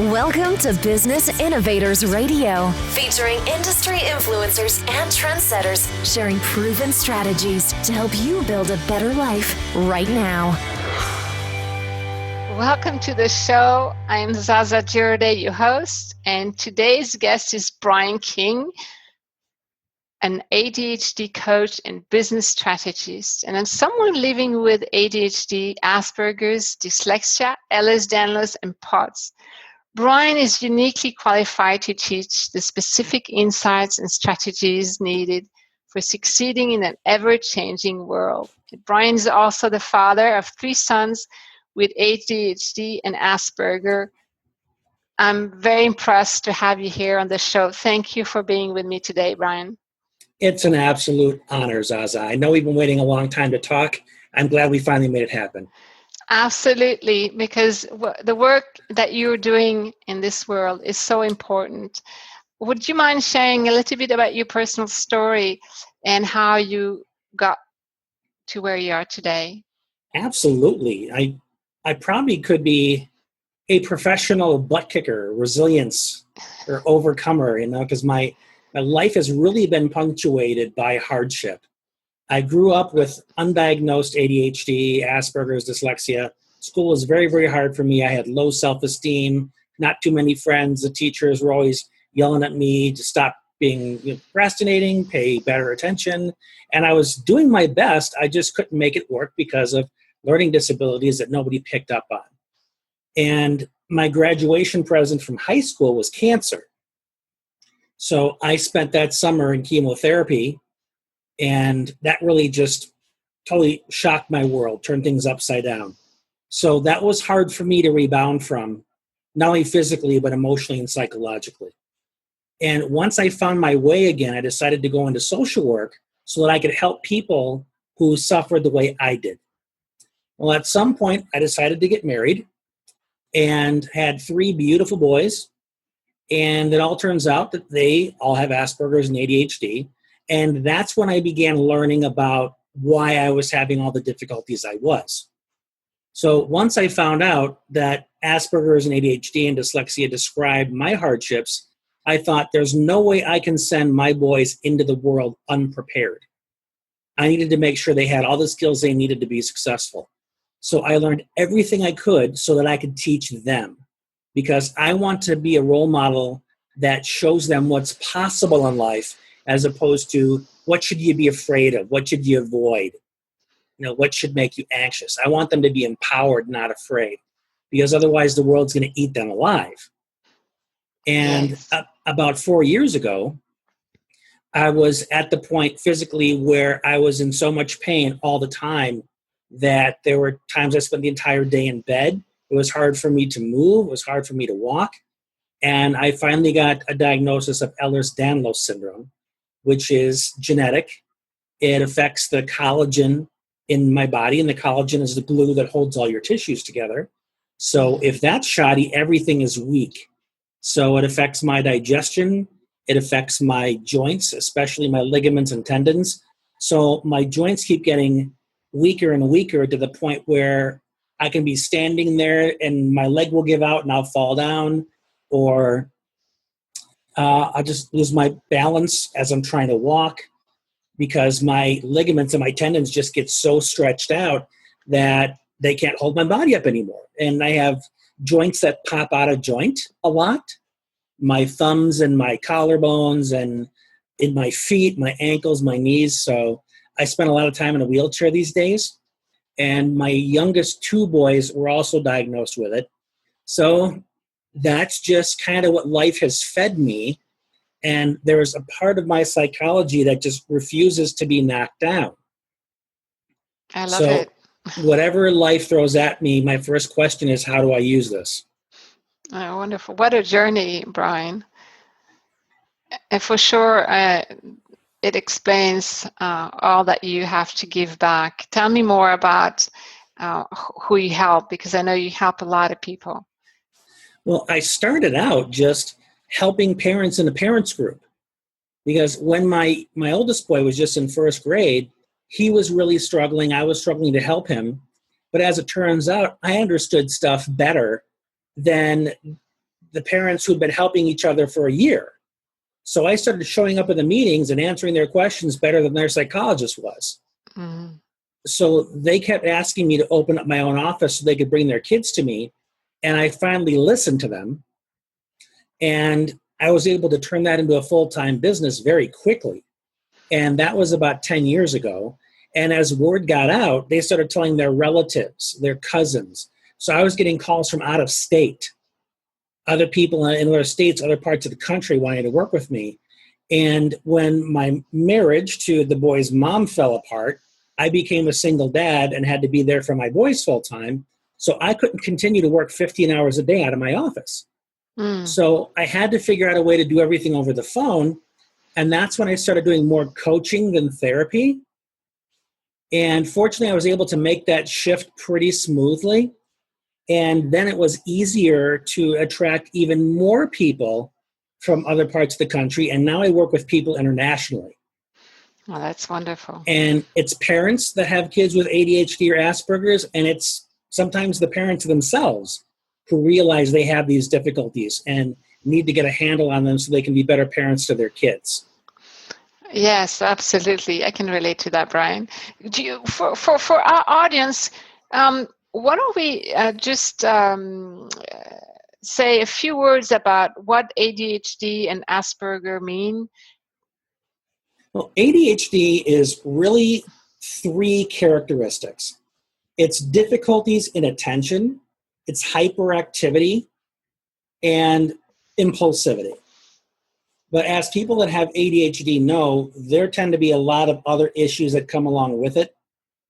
Welcome to Business Innovators Radio, featuring industry influencers and trendsetters sharing proven strategies to help you build a better life right now. Welcome to the show. I'm Zaza Girardet, your host, and today's guest is Brian King, an ADHD coach and business strategist. And I'm someone living with ADHD, Asperger's, Dyslexia, Ehlers-Danlos, and POTS. Brian is uniquely qualified to teach the specific insights and strategies needed for succeeding in an ever-changing world. Brian is also the father of 3 sons with ADHD and Asperger. I'm very impressed to have you here on the show. Thank you for being with me today, Brian. It's an absolute honor, Zaza. I know we've been waiting a long time to talk. I'm glad we finally made it happen. Absolutely, because the work that you're doing in this world is so important. Would you mind sharing a little bit about your personal story and how you got to where you are today? Absolutely. I probably could be a professional butt kicker, resilience, or overcomer, because my life has really been punctuated by hardship. I grew up with undiagnosed ADHD, Asperger's, dyslexia. School was very, very hard for me. I had low self-esteem, not too many friends. The teachers were always yelling at me to stop being procrastinating, pay better attention. And I was doing my best. I just couldn't make it work because of learning disabilities that nobody picked up on. And my graduation present from high school was cancer. So I spent that summer in chemotherapy. And that really just totally shocked my world, turned things upside down. So that was hard for me to rebound from, not only physically, but emotionally and psychologically. And once I found my way again, I decided to go into social work so that I could help people who suffered the way I did. Well, at some point, I decided to get married and had 3 beautiful boys. And it all turns out that they all have Asperger's and ADHD. And that's when I began learning about why I was having all the difficulties I was. So once I found out that Asperger's and ADHD and dyslexia described my hardships, I thought there's no way I can send my boys into the world unprepared. I needed to make sure they had all the skills they needed to be successful. So I learned everything I could so that I could teach them, because I want to be a role model that shows them what's possible in life, as opposed to what should you be afraid of? What should you avoid? What should make you anxious? I want them to be empowered, not afraid, because otherwise the world's going to eat them alive. And about 4 years ago, I was at the point physically where I was in so much pain all the time that there were times I spent the entire day in bed. It was hard for me to move. It was hard for me to walk. And I finally got a diagnosis of Ehlers-Danlos syndrome, which is genetic. It affects the collagen in my body, and the collagen is the glue that holds all your tissues together. So if that's shoddy, everything is weak. So it affects my digestion. It affects my joints, especially my ligaments and tendons. So my joints keep getting weaker and weaker to the point where I can be standing there and my leg will give out and I'll fall down, or I just lose my balance as I'm trying to walk, because my ligaments and my tendons just get so stretched out that they can't hold my body up anymore. And I have joints that pop out of joint a lot. My thumbs and my collarbones, and in my feet, my ankles, my knees. So I spend a lot of time in a wheelchair these days. And my youngest 2 boys were also diagnosed with it. So that's just kind of what life has fed me. And there's a part of my psychology that just refuses to be knocked down. I love it. Whatever life throws at me, my first question is, how do I use this? Oh, wonderful. What a journey, Brian. And for sure, it explains all that you have to give back. Tell me more about who you help, because I know you help a lot of people. Well, I started out just helping parents in a parents group, because when my oldest boy was just in 1st grade, he was really struggling. I was struggling to help him. But as it turns out, I understood stuff better than the parents who'd been helping each other for a year. So I started showing up in the meetings and answering their questions better than their psychologist was. Mm. So they kept asking me to open up my own office so they could bring their kids to me. And I finally listened to them. And I was able to turn that into a full-time business very quickly. And that was about 10 years ago. And as word got out, they started telling their relatives, their cousins. So I was getting calls from out of state, other people in other states, other parts of the country wanting to work with me. And when my marriage to the boy's mom fell apart, I became a single dad and had to be there for my boys full time. So I couldn't continue to work 15 hours a day out of my office. Mm. So I had to figure out a way to do everything over the phone. And that's when I started doing more coaching than therapy. And fortunately, I was able to make that shift pretty smoothly. And then it was easier to attract even more people from other parts of the country. And now I work with people internationally. Well, that's wonderful. And it's parents that have kids with ADHD or Asperger's, and it's sometimes the parents themselves who realize they have these difficulties and need to get a handle on them so they can be better parents to their kids. Yes, absolutely. I can relate to that, Brian. Do you, for our audience, why don't we just say a few words about what ADHD and Asperger mean? Well, ADHD is really three characteristics. It's difficulties in attention, it's hyperactivity, and impulsivity. But as people that have ADHD know, there tend to be a lot of other issues that come along with it.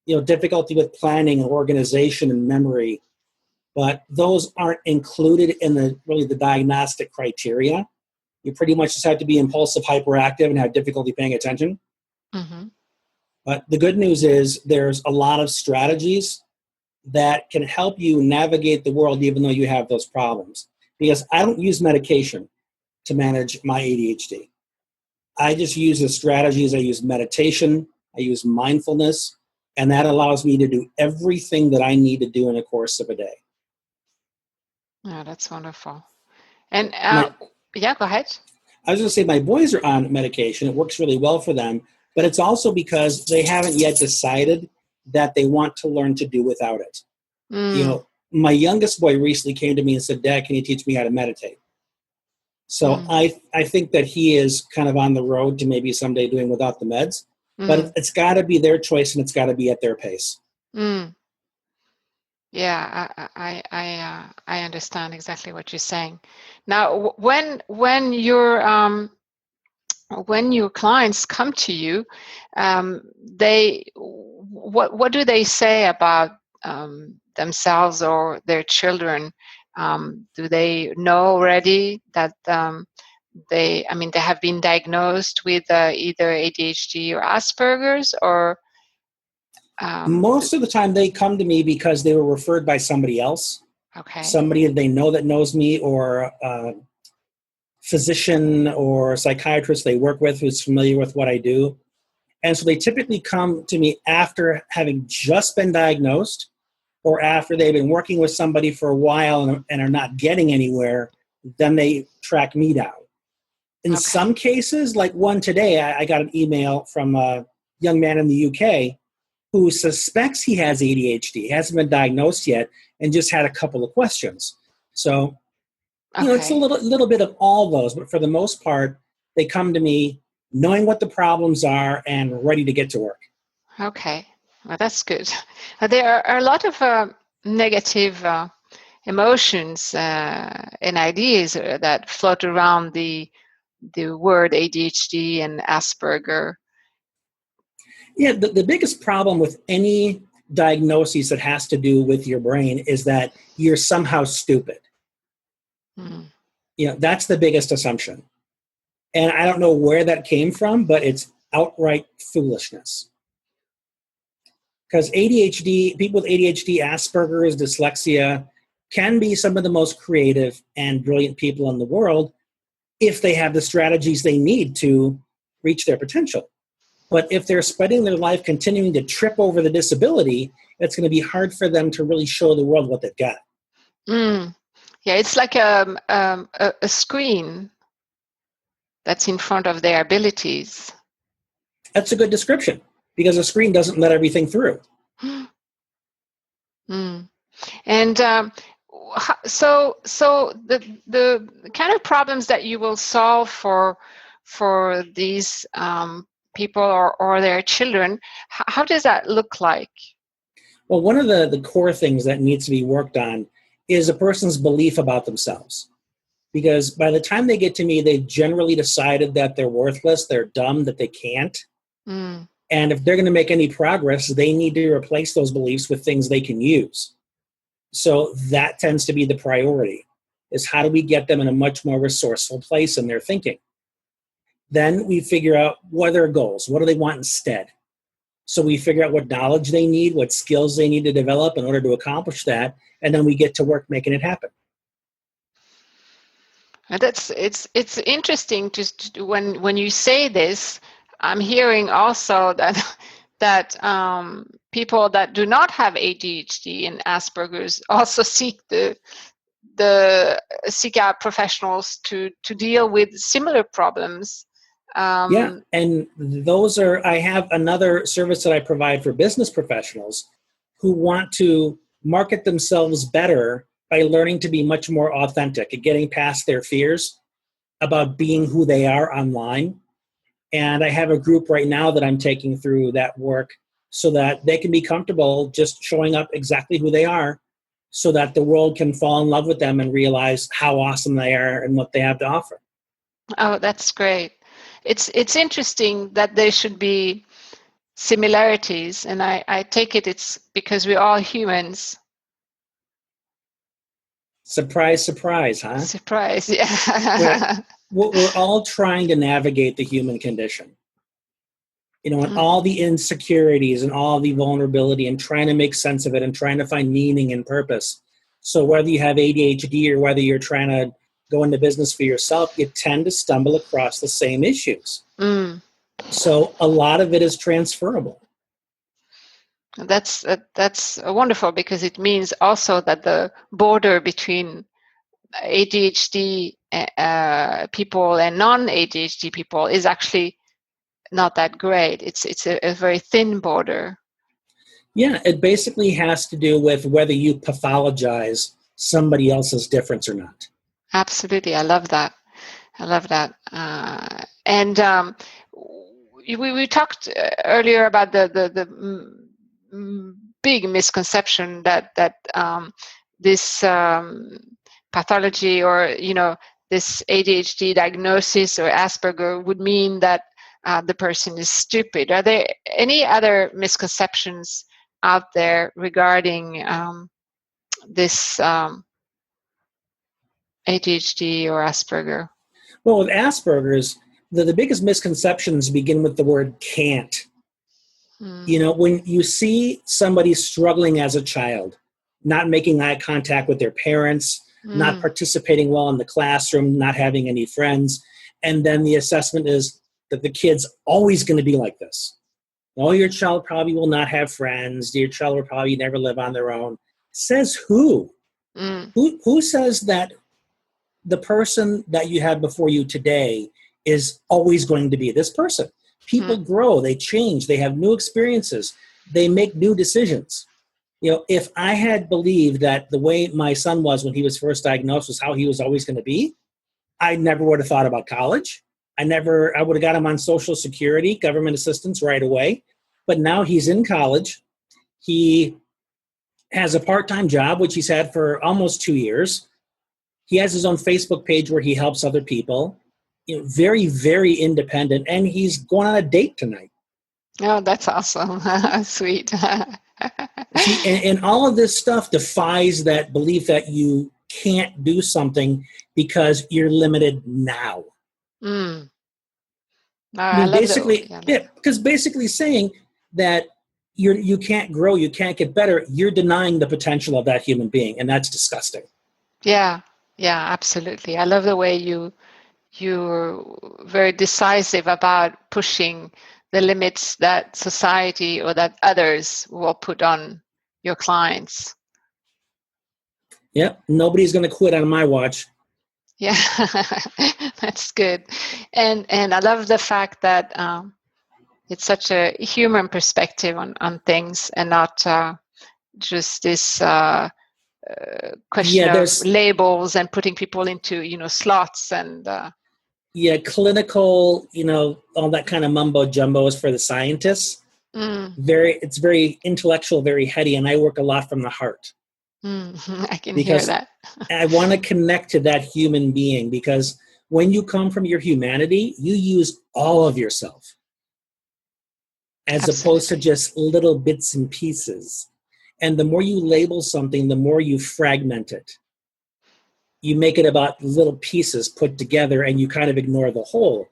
You know, difficulty with planning and organization and memory. But those aren't included in the diagnostic criteria. You pretty much just have to be impulsive, hyperactive, and have difficulty paying attention. Mm-hmm. But the good news is there's a lot of strategies that can help you navigate the world even though you have those problems. Because I don't use medication to manage my ADHD. I just use the strategies. I use meditation, I use mindfulness, and that allows me to do everything that I need to do in the course of a day. Oh, that's wonderful. And yeah, go ahead. I was going to say my boys are on medication. It works really well for them, but it's also because they haven't yet decided that they want to learn to do without it. Mm. You know, my youngest boy recently came to me and said, "Dad, can you teach me how to meditate?" So I think that he is kind of on the road to maybe someday doing without the meds, but it's got to be their choice and it's got to be at their pace. Mm. Yeah, I understand exactly what you're saying. Now, when your clients come to you, what do they say about themselves or their children? Do they know already that they have been diagnosed with either ADHD or Asperger's, or most of the time they come to me because they were referred by somebody else. Okay. Somebody they know that knows me, or a physician or psychiatrist they work with who's familiar with what I do. And so they typically come to me after having just been diagnosed, or after they've been working with somebody for a while and are not getting anywhere. Then they track me down. In some cases, like one today, I got an email from a young man in the UK who suspects he has ADHD. He hasn't been diagnosed yet and just had a couple of questions. So, you know, it's a little bit of all those, but for the most part, they come to me knowing what the problems are and ready to get to work. Okay, well, that's good. There are a lot of negative emotions and ideas that float around the word ADHD and Asperger. Yeah, the biggest problem with any diagnosis that has to do with your brain is that you're somehow stupid. You know, that's the biggest assumption. And I don't know where that came from, but it's outright foolishness. Because ADHD, people with ADHD, Asperger's, dyslexia, can be some of the most creative and brilliant people in the world if they have the strategies they need to reach their potential. But if they're spending their life continuing to trip over the disability, it's going to be hard for them to really show the world what they've got. Yeah, it's like a screen that's in front of their abilities. That's a good description, because a screen doesn't let everything through. Mm. And so the kind of problems that you will solve for these people or their children, how does that look like? Well, one of the core things that needs to be worked on is a person's belief about themselves. Because by the time they get to me, they've generally decided that they're worthless, they're dumb, that they can't. Mm. And if they're going to make any progress, they need to replace those beliefs with things they can use. So that tends to be the priority, is how do we get them in a much more resourceful place in their thinking? Then we figure out what are their goals, what do they want instead? So we figure out what knowledge they need, what skills they need to develop in order to accomplish that, and then we get to work making it happen. And it's interesting just when you say this, I'm hearing also that people that do not have ADHD and Asperger's also seek out professionals to deal with similar problems. Yeah, and I have another service that I provide for business professionals who want to market themselves better by learning to be much more authentic and getting past their fears about being who they are online. And I have a group right now that I'm taking through that work so that they can be comfortable just showing up exactly who they are, so that the world can fall in love with them and realize how awesome they are and what they have to offer. Oh, that's great. It's interesting that there should be similarities, and I take it's because we're all humans. Surprise, surprise, huh? Surprise, yeah. We're all trying to navigate the human condition. And all the insecurities and all the vulnerability, and trying to make sense of it and trying to find meaning and purpose. So whether you have ADHD or whether you're trying to go into business for yourself, you tend to stumble across the same issues. So a lot of it is transferable. That's wonderful, because it means also that the border between ADHD people and non-ADHD people is actually not that great. It's a very thin border. Yeah, it basically has to do with whether you pathologize somebody else's difference or not. Absolutely, I love that. And we talked earlier about the big misconception that this pathology, or this ADHD diagnosis or Asperger would mean that the person is stupid. Are there any other misconceptions out there regarding this ADHD or Asperger? Well, with Asperger's, the biggest misconceptions begin with the word can't. When you see somebody struggling as a child, not making eye contact with their parents, not participating well in the classroom, not having any friends, and then the assessment is that the kid's always going to be like this. Oh, your child probably will not have friends. Your child will probably never live on their own. Says who? Who says that the person that you have before you today is always going to be this person? People grow, they change, they have new experiences, they make new decisions. If I had believed that the way my son was when he was first diagnosed was how he was always going to be, I never would have thought about college. I would have got him on Social Security, government assistance right away. But now he's in college. He has a part-time job, which he's had for almost 2 years. He has his own Facebook page where he helps other people. Very, very independent, and he's going on a date tonight. Oh, that's awesome. Sweet. See, and all of this stuff defies that belief that you can't do something because you're limited now. Because basically saying that you can't grow, you can't get better, you're denying the potential of that human being, and that's disgusting. Yeah, absolutely. I love the way you're very decisive about pushing the limits that society or that others will put on your clients. Yep. Nobody's going to quit on my watch. Yeah, that's good. And I love the fact that it's such a human perspective on things, and not just this question Yeah, of there's labels and putting people into slots and clinical, all that kind of mumbo jumbo is for the scientists. mm, It's very intellectual, very heady, and I work a lot from the heart I can hear because that. I want to connect to that human being, because when you come from your humanity, you use all of yourself as opposed to Absolutely. just little bits and pieces. And the more you label something, the more you fragment it. You make it about little pieces put together and you kind of ignore the whole.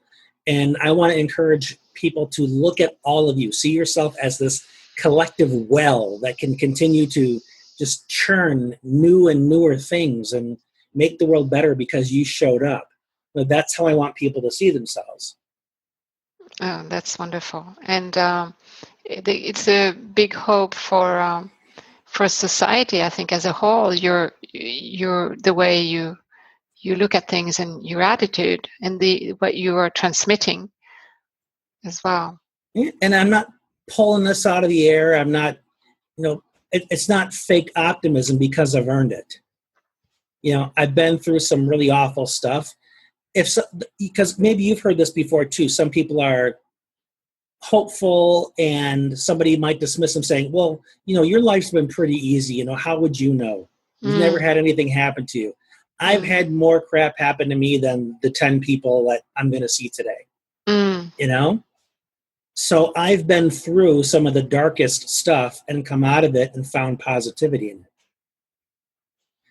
And I want to encourage people to look at all of you, see yourself as this collective well that can continue to just churn new and newer things and make the world better because you showed up. But that's how I want people to see themselves. Oh, that's wonderful. And it's a big hope for society, I think, as a whole. Your the way you look at things and your attitude and what you are transmitting as well. And I'm not pulling this out of the air. I'm not, it's not fake optimism because I've earned it. I've been through some really awful stuff. Because maybe you've heard this before too. Some people are hopeful and somebody might dismiss them saying, well, your life's been pretty easy. How would you know? You've never had anything happen to you. I've had more crap happen to me than the 10 people that I'm going to see today. So I've been through some of the darkest stuff and come out of it and found positivity in it.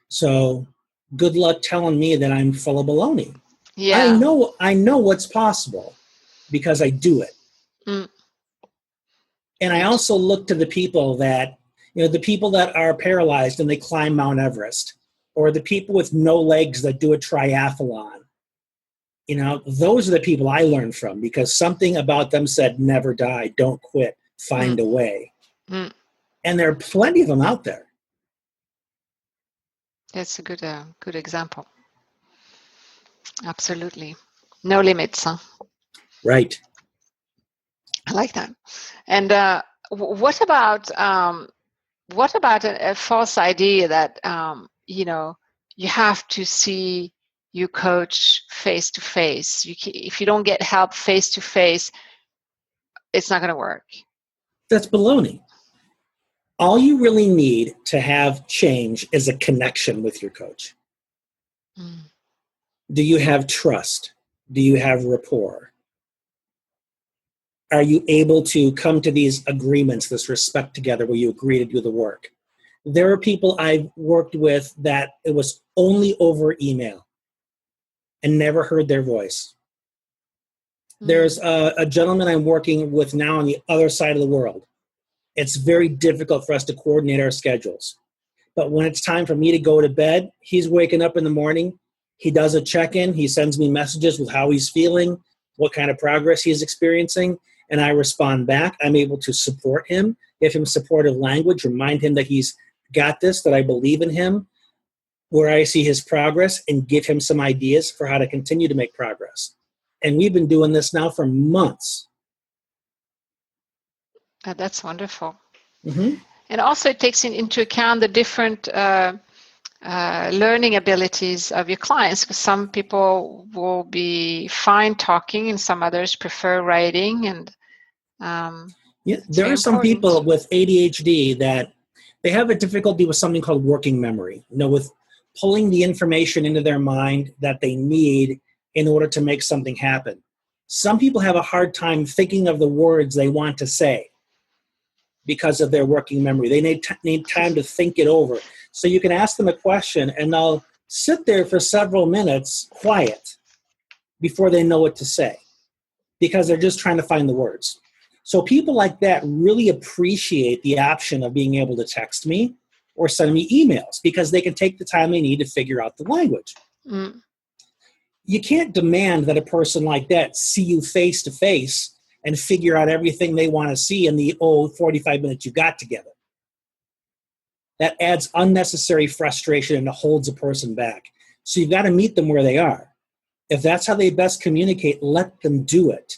So good luck telling me that I'm full of baloney. Yeah. I know what's possible because I do it. And I also look to the people that, the people that are paralyzed and they climb Mount Everest, or the people with no legs that do a triathlon. Those are the people I learn from, because something about them said, never die, don't quit, find a way. And there are plenty of them out there. That's a good example. Absolutely. No limits, huh? Right. I like that. And what about a false idea that you have to see your coach face to face? If you don't get help face to face, it's not going to work. That's baloney. All you really need to have change is a connection with your coach. Do you have trust? Do you have rapport? Are you able to come to these agreements, this respect together, where you agree to do the work? There are people I've worked with that it was only over email and never heard their voice. There's a gentleman I'm working with now on the other side of the world. It's very difficult for us to coordinate our schedules. But when it's time for me to go to bed, he's waking up in the morning. He does a check-in. He sends me messages with how he's feeling, what kind of progress he's experiencing, and I respond back. I'm able to support him, give him supportive language, remind him that he's got this, that I believe in him, where I see his progress, and give him some ideas for how to continue to make progress. And we've been doing this now for months. That's wonderful. Mm-hmm. And also it takes into account the different learning abilities of your clients, because some people will be fine talking and some others prefer writing. And there are some people with ADHD that they have a difficulty with something called working memory, with pulling the information into their mind that they need in order to make something happen. Some people have a hard time thinking of the words they want to say because of their working memory. They need time to think it over. So you can ask them a question and they'll sit there for several minutes quiet before they know what to say, because they're just trying to find the words. So people like that really appreciate the option of being able to text me or send me emails, because they can take the time they need to figure out the language. You can't demand that a person like that see you face to face and figure out everything they want to see in the 45 minutes you got together. that adds unnecessary frustration and holds a person back. So you've got to meet them where they are. If that's how they best communicate, let them do it.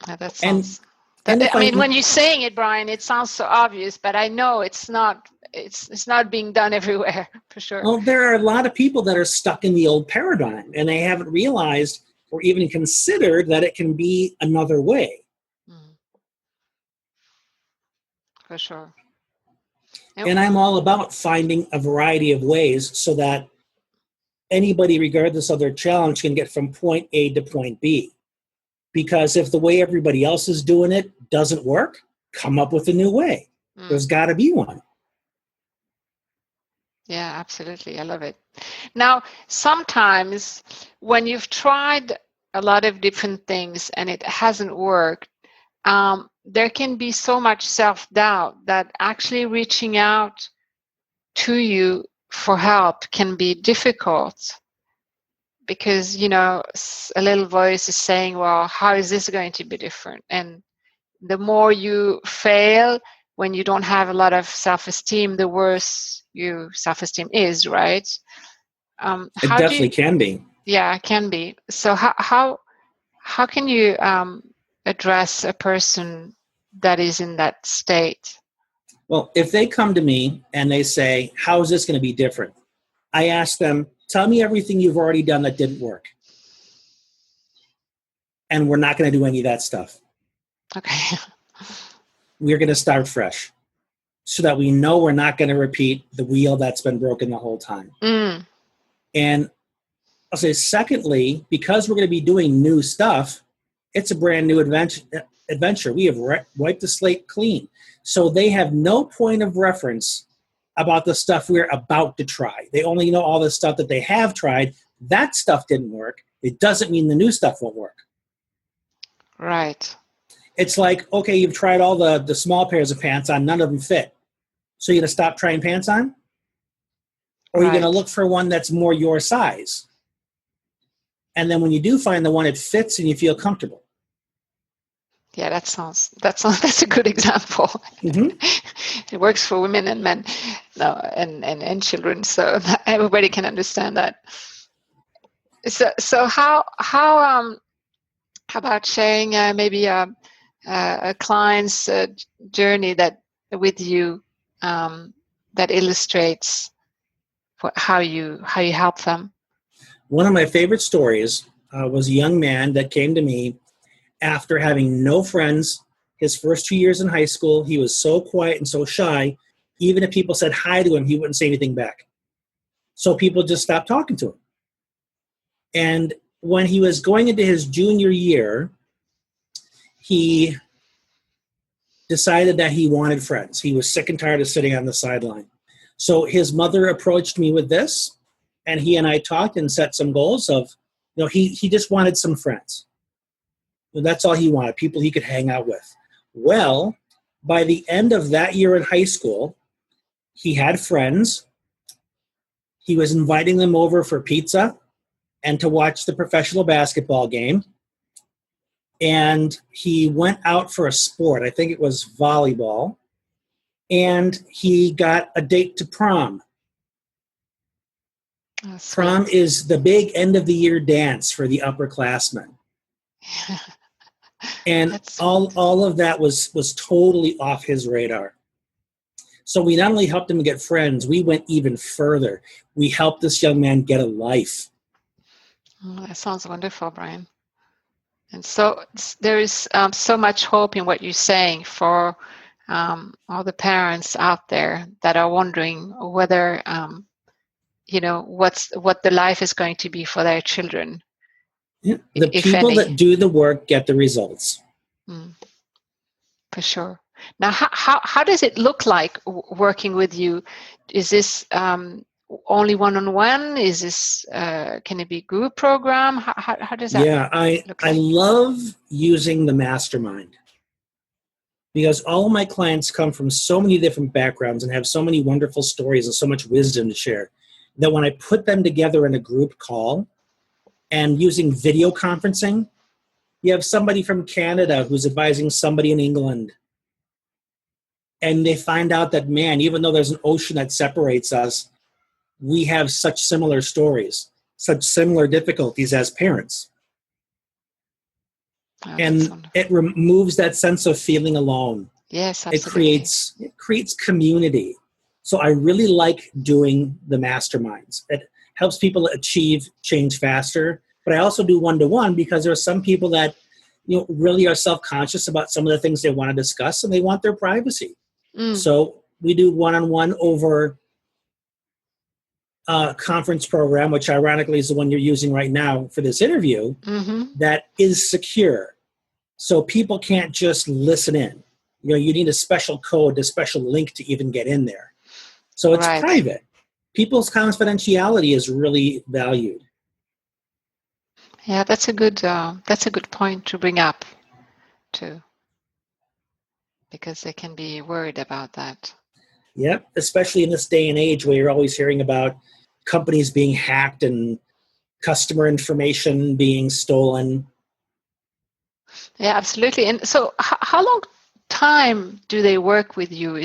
That sounds. And when you're saying it, Brian, it sounds so obvious, but I know it's not. It's not being done everywhere, for sure. Well, there are a lot of people that are stuck in the old paradigm, and they haven't realized or even considered that it can be another way. For sure. And I'm all about finding a variety of ways so that anybody, regardless of their challenge, can get from point A to point B. Because if the way everybody else is doing it doesn't work, come up with a new way. There's got to be one. Yeah, absolutely. I love it. Now, sometimes when you've tried a lot of different things and it hasn't worked, there can be so much self-doubt that actually reaching out to you for help can be difficult because, a little voice is saying, well, how is this going to be different? And the more you fail when you don't have a lot of self-esteem, the worse your self-esteem is, right? It definitely can be. Yeah, it can be. So how can you address a person that is in that state? Well, if they come to me and they say, how is this going to be different? I ask them, tell me everything you've already done that didn't work. And we're not going to do any of that stuff. Okay. We're going to start fresh so that we know we're not going to repeat the wheel that's been broken the whole time. And I'll say, secondly, because we're going to be doing new stuff, it's a brand new adventure. We have wiped the slate clean. So they have no point of reference about the stuff we're about to try. They only know all the stuff that they have tried. That stuff didn't work. It doesn't mean the new stuff won't work. Right. It's like, okay, you've tried all the small pairs of pants on, none of them fit. So you're going to stop trying pants on? Or you're going to look for one that's more your size. And then when you do find the one, it fits and you feel comfortable. Yeah, that's a good example. It works for women and men, and children, so everybody can understand that. So how about sharing maybe a client's journey that with you that illustrates how you help them? One of my favorite stories was a young man that came to me after having no friends. His first 2 years in high school, he was so quiet and so shy. Even if people said hi to him, he wouldn't say anything back. So people just stopped talking to him. And when he was going into his junior year, he decided that he wanted friends. He was sick and tired of sitting on the sideline. So his mother approached me with this, and he and I talked and set some goals of, he just wanted some friends. That's all he wanted, people he could hang out with. Well, by the end of that year in high school, he had friends. He was inviting them over for pizza and to watch the professional basketball game. And he went out for a sport. I think it was volleyball. And he got a date to prom. Oh, prom is the big end of the year dance for the upperclassmen. And all of that was totally off his radar. So we not only helped him get friends, we went even further. We helped this young man get a life. Oh, that sounds wonderful, Brian. And so there is so much hope in what you're saying for all the parents out there that are wondering whether, what the life is going to be for their children. Yeah. The people that do the work get the results. For sure. Now, how does it look like working with you? Is this only one-on-one? Is this can it be group program? How does that? Yeah, I love using the mastermind because all of my clients come from so many different backgrounds and have so many wonderful stories and so much wisdom to share that when I put them together in a group call and using video conferencing, you have somebody from Canada who's advising somebody in England. And they find out that, man, even though there's an ocean that separates us, we have such similar stories, such similar difficulties as parents. Oh, And it removes that sense of feeling alone. Yes, absolutely. It creates community. So I really like doing the masterminds. It helps people achieve change faster. But I also do one-to-one because there are some people that really are self-conscious about some of the things they want to discuss, and they want their privacy. So we do one-on-one over a conference program, which ironically is the one you're using right now for this interview, that is secure. So people can't just listen in. You need a special code, a special link to even get in there. So it's private. People's confidentiality is really valued. Yeah, that's a good point to bring up too, because they can be worried about that. Yep, especially in this day and age where you're always hearing about companies being hacked and customer information being stolen. Yeah, absolutely. And so how long time do they work with you?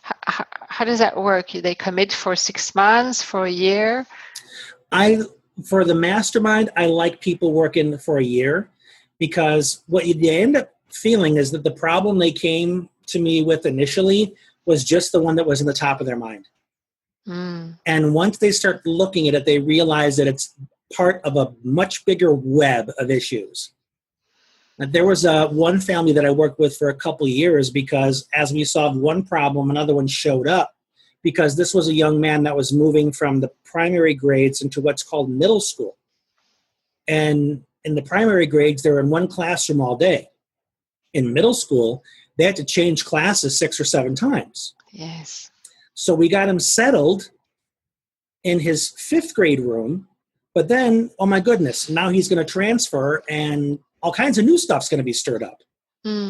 How does that work? They commit for 6 months, for a year? For the mastermind, I like people working for a year, because what you end up feeling is that the problem they came to me with initially was just the one that was in the top of their mind. And once they start looking at it, they realize that it's part of a much bigger web of issues. There was one family that I worked with for a couple of years, because as we solved one problem, another one showed up, because this was a young man that was moving from the primary grades into what's called middle school. And in the primary grades, they're in one classroom all day. In middle school, they had to change classes 6 or 7 times. Yes. So we got him settled in his 5th grade room, but then, oh my goodness, now he's going to transfer and all kinds of new stuff's going to be stirred up.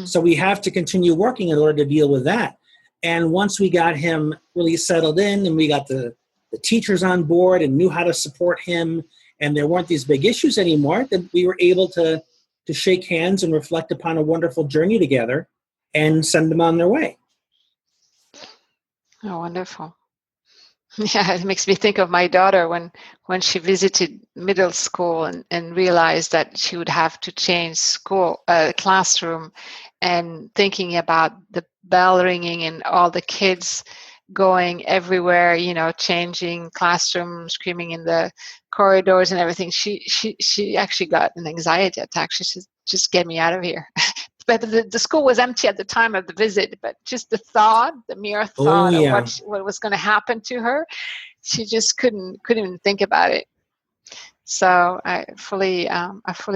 So we have to continue working in order to deal with that. And once we got him really settled in and we got the teachers on board and knew how to support him, and there weren't these big issues anymore, then we were able to shake hands and reflect upon a wonderful journey together and send them on their way. Oh, wonderful. Yeah, it makes me think of my daughter when she visited middle school and realized that she would have to change classroom, and thinking about the bell ringing and all the kids going everywhere, changing classroom, screaming in the corridors and everything. She actually got an anxiety attack. She said, "Just get me out of here." But the school was empty at the time of the visit, but just the mere thought of what was going to happen to her, she just couldn't even think about it. So I fully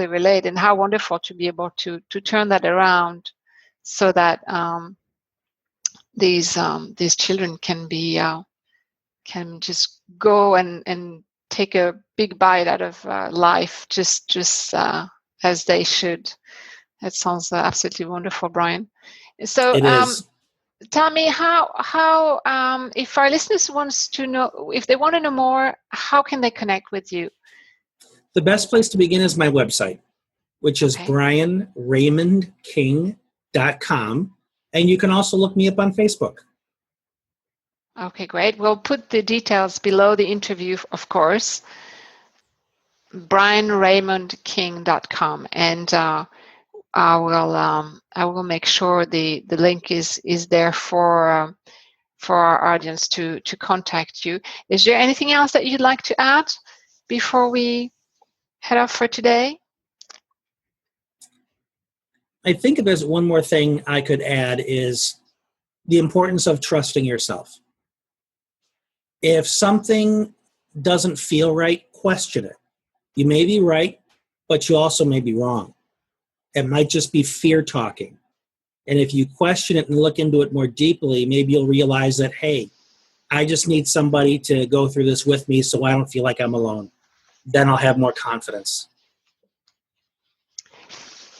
relate, and how wonderful to be able to turn that around, so that these children can just go and take a big bite out of life, just as they should. That sounds absolutely wonderful, Brian. So it is. Tell me how if our listeners wants to know, if they want to know more, how can they connect with you? The best place to begin is my website, which is brianraymondking.com. And you can also look me up on Facebook. Okay, great. We'll put the details below the interview, of course. brianraymondking.com. And I will make sure the link is there for our audience to contact you. Is there anything else that you'd like to add before we head off for today? I think if there's one more thing I could add is the importance of trusting yourself. If something doesn't feel right, question it. You may be right, but you also may be wrong. It might just be fear talking. And if you question it and look into it more deeply, maybe you'll realize that, hey, I just need somebody to go through this with me so I don't feel like I'm alone. Then I'll have more confidence.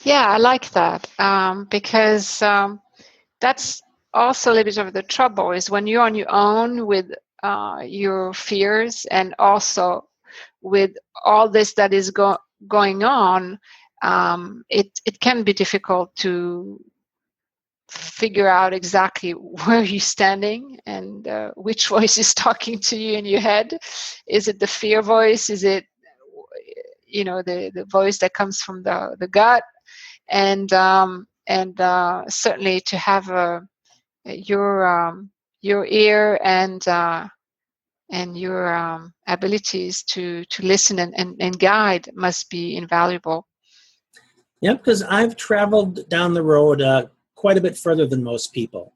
Yeah, I like that, because that's also a little bit of the trouble, is when you're on your own with your fears, and also with all this that is going on, it can be difficult to figure out exactly where you're standing and which voice is talking to you in your head. Is it the fear voice? Is it, the voice that comes from the gut? And certainly to have your ear and your abilities to listen and guide must be invaluable. Yep, because I've traveled down the road quite a bit further than most people.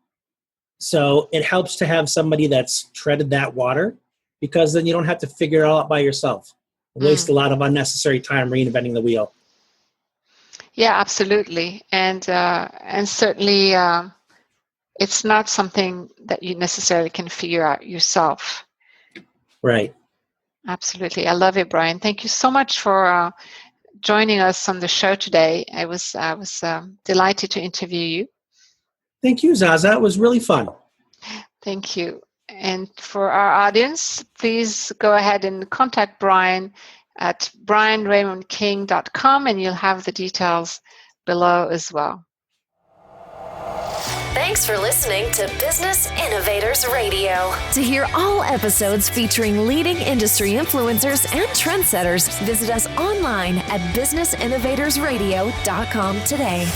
So it helps to have somebody that's treaded that water, because then you don't have to figure it all out by yourself. Waste a lot of unnecessary time reinventing the wheel. Yeah, absolutely. And certainly it's not something that you necessarily can figure out yourself. Right. Absolutely. I love it, Brian. Thank you so much for joining us on the show today. I was delighted to interview you. Thank you, Zaza. It was really fun. Thank you. And for our audience, please go ahead and contact Brian at brianraymondking.com, and you'll have the details below as well. Thanks for listening to Business Innovators Radio. To hear all episodes featuring leading industry influencers and trendsetters, visit us online at businessinnovatorsradio.com today.